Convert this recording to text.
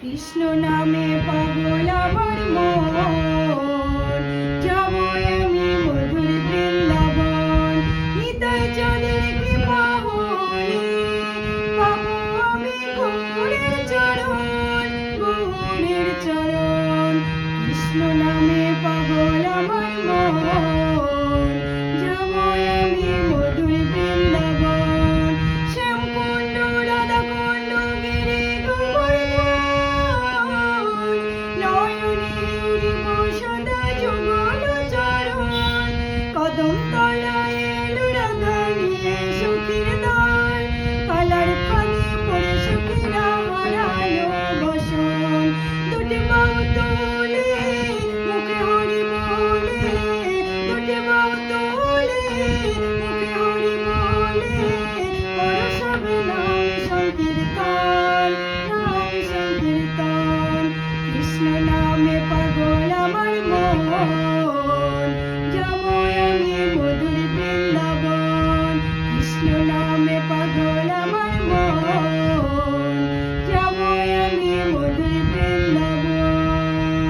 কৃষ্ণ নামে পাগল আমার মন, যাব আমি মধুর বৃন্দাবন। নিতাই চাঁদের কৃপা হলে পাবো আমি গৌরের চরণ, গৌরের চরণ। কৃষ্ণ নামে পাগল আমার মন, যাব আমি মধুর বৃন্দাবন। শ্যামকুণ্ড রাধাকুণ্ড গিরি গোবর্ধন, নয়নে উড়িব সদা যুগল চরণ। কদম তলায় এলো রাধা নিয়ে সখীর দল, কালার ফাঁদে পড়ে সখীরা হারালো বসন। দুটি বাহু তুলে মুখে হরি বলে, দুটি বাহু তুলে মুখে হরি বলে, করো সবে নাম সংকীর্তন, নাম সংকীর্তন। কৃষ্ণ নামে পাগল আমার মন।